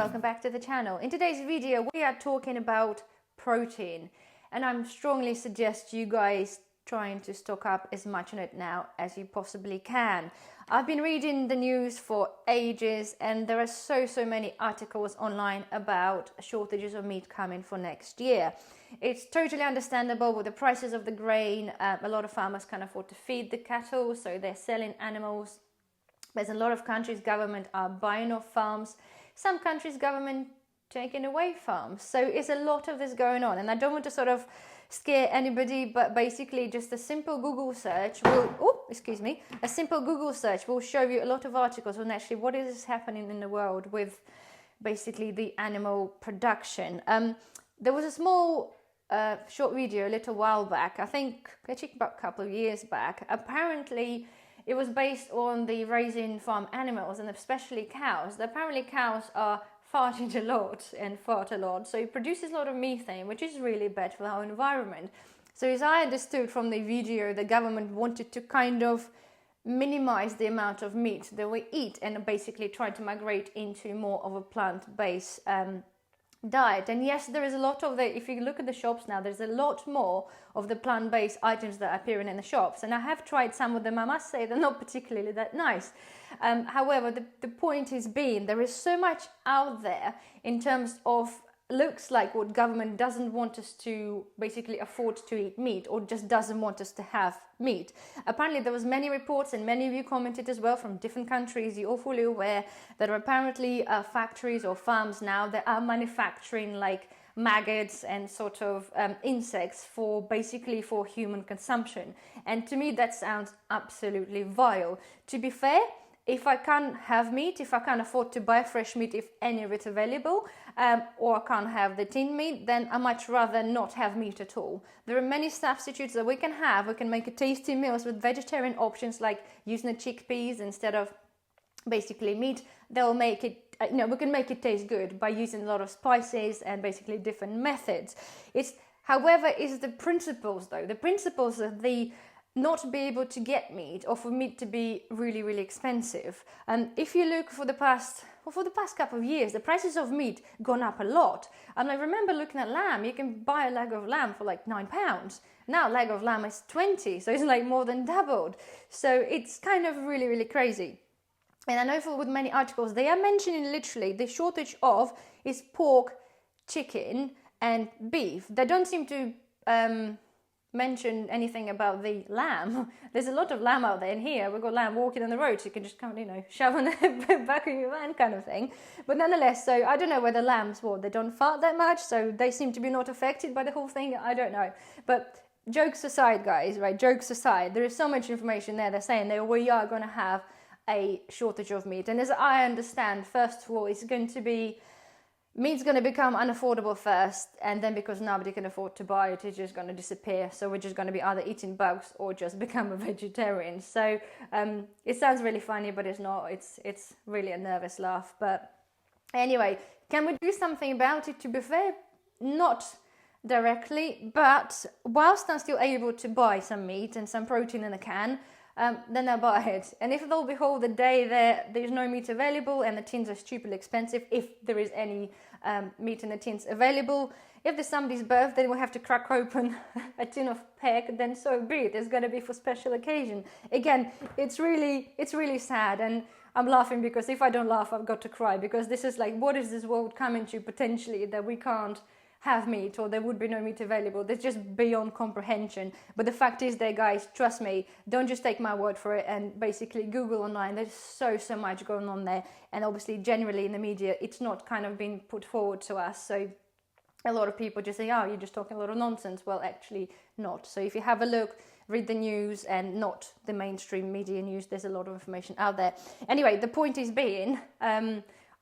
welcome back to the channel. In today's video we are talking about protein, and I strongly suggest you guys trying to stock up as much on it now as you possibly can. I've been reading the news for ages and there are so many articles online about shortages of meat coming for next year. It's totally understandable with the prices of the grain. A lot of farmers can't afford to feed the cattle, so they're selling animals. There's a lot of countries' government are buying off farms. Some countries' government taking away farms. So it's a lot of this going on, and I don't want to sort of scare anybody, but basically just a simple Google search will, a simple Google search will show you a lot of articles on actually what is happening in the world with basically the animal production. There was a small short video a little while back, I think actually about a couple of years back. Apparently it was based on the raising farm animals and especially cows. Apparently cows are farting a lot and fart a lot, so it produces a lot of methane, which is really bad for our environment. So as I understood from the video, the government wanted to kind of minimize the amount of meat that we eat and basically try to migrate into more of a plant-based diet. And yes, there is a lot of if you look at the shops now, there's a lot more of the plant-based items that are appearing in the shops, and I have tried some of them. I must say they're not particularly that nice. However, the point is being there is so much out there in terms of looks like what government doesn't want us to basically afford to eat meat, or just doesn't want us to have meat. Apparently there was many reports, and many of you commented as well from different countries. You're all fully aware that are apparently factories or farms now that are manufacturing like maggots and sort of insects for basically for human consumption. And to me that sounds absolutely vile. To be fair, if I can't have meat, if I can't afford to buy fresh meat, if any of it's available, or I can't have the tinned meat, then I much rather not have meat at all. There are many substitutes that we can have. We can make a tasty meals with vegetarian options, like using the chickpeas instead of basically meat. They'll make it, we can make it taste good by using a lot of spices and basically different methods. However, is the principles though. The principles of the not be able to get meat, or for meat to be really expensive. If you look for the past couple of years, the prices of meat gone up a lot. And I remember looking at lamb. You can buy a leg of lamb for like £9. Now a leg of lamb is 20, so it's like more than doubled. So it's kind of really crazy. And I know with many articles they are mentioning literally the shortage of is pork, chicken and beef. They don't seem to mention anything about the lamb. There's a lot of lamb out there, and here we've got lamb walking on the road, so you can just come, shove on the back of your van kind of thing. But nonetheless, so I don't know whether lambs, they don't fart that much, so they seem to be not affected by the whole thing. I don't know. But jokes aside, guys, right? Jokes aside, there is so much information there. They're saying that we are going to have a shortage of meat, and as I understand, first of all, meat's going to become unaffordable first, and then because nobody can afford to buy it, it's just going to disappear. So we're just going to be either eating bugs or just become a vegetarian. So it sounds really funny, but it's not. It's really a nervous laugh. But anyway, can we do something about it? To be fair, not directly, but whilst I'm still able to buy some meat and some protein in a can, then I buy it. And if lo and behold the day there's no meat available and the tins are stupidly expensive, if there is any meat in the tins available, if there's somebody's birthday and we have to crack open a tin of peck, then so be it. It's going to be for special occasion. Again, it's really sad, and I'm laughing because if I don't laugh I've got to cry, because this is like, what is this world coming to potentially, that we can't have meat, or there would be no meat available? That's just beyond comprehension. But the fact is that, guys, trust me, don't just take my word for it and basically Google online. There's so much going on there, and obviously generally in the media it's not kind of been put forward to us, so a lot of people just say, oh, you're just talking a lot of nonsense. Well, actually not. So if you have a look, read the news and not the mainstream media news, there's a lot of information out there. Anyway, the point is being,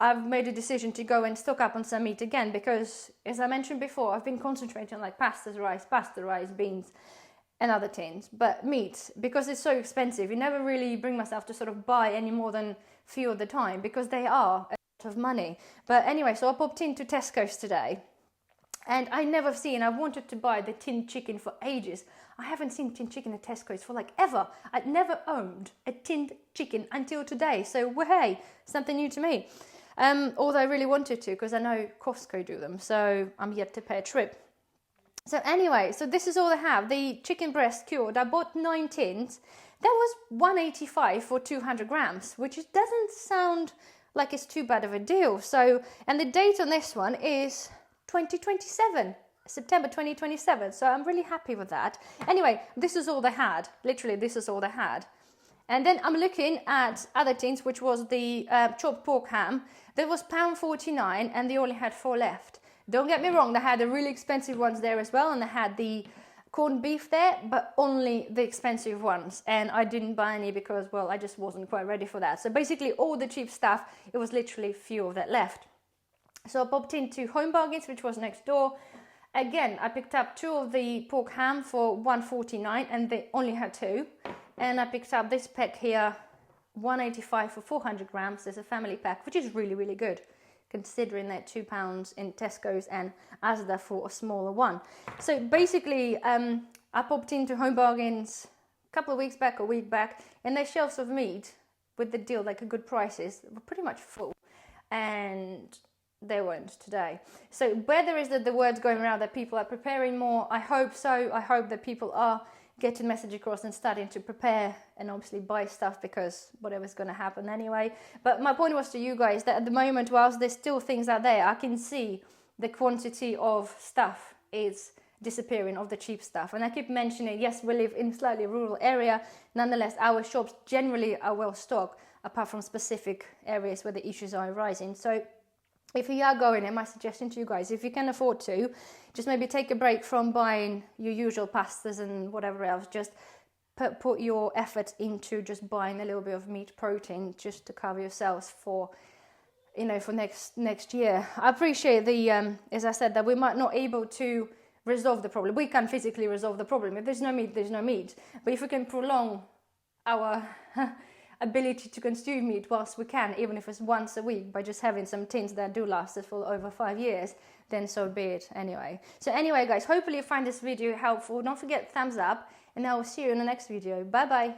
I've made a decision to go and stock up on some meat again, because as I mentioned before, I've been concentrating on like pasta rice, beans and other tins. But meat, because it's so expensive, you never really bring myself to sort of buy any more than few at the time, because they are a lot of money. But anyway, so I popped into Tesco's today, and I've wanted to buy the tinned chicken for ages. I haven't seen tinned chicken at Tesco's for like ever. I'd never owned a tinned chicken until today. So hey, something new to me. Although I really wanted to, because I know Costco do them, so I'm yet to pay a trip. So anyway, so this is all I have. The chicken breast cured, I bought 9 tins. That was $1.85 for 200 grams, which doesn't sound like it's too bad of a deal. So, and the date on this one is 2027, September 2027. So I'm really happy with that. Anyway, this is all they had. Literally, this is all they had. And then I'm looking at other tins, which was the chopped pork ham. That was £1.49 and they only had 4 left. Don't get me wrong, they had the really expensive ones there as well, and they had the corned beef there, but only the expensive ones. And I didn't buy any because, well, I just wasn't quite ready for that. So basically all the cheap stuff, it was literally few of that left. So I popped into Home Bargains, which was next door. Again, I picked up 2 of the pork ham for $1.49 and they only had 2. And I picked up this pack here, $1.85 for 400 grams. There's a family pack, which is really, really good, considering that £2 in Tesco's and Asda for a smaller one. So basically, I popped into Home Bargains a couple of weeks back, a week back, and their shelves of meat with the deal, like a good prices, were pretty much full. And they weren't today. So whether is that the word's going around that people are preparing more, I hope so. I hope that people are getting message across and starting to prepare and obviously buy stuff, because whatever's going to happen anyway. But my point was to you guys that at the moment, whilst there's still things out there, I can see the quantity of stuff is disappearing, of the cheap stuff. And I keep mentioning, yes, we live in a slightly rural area. Nonetheless, our shops generally are well stocked, apart from specific areas where the issues are arising. So if you are going, and my suggestion to you guys, if you can afford to, just maybe take a break from buying your usual pastas and whatever else. Just put your effort into just buying a little bit of meat protein, just to cover yourselves for, you know, for next year. I appreciate the, as I said, that we might not able to resolve the problem. We can physically resolve the problem. If there's no meat, there's no meat. But if we can prolong our ability to consume meat whilst we can, even if it's once a week, by just having some tins that do last us for over 5 years, then so be it anyway. So anyway guys, hopefully you find this video helpful. Don't forget thumbs up, and I will see you in the next video. Bye bye.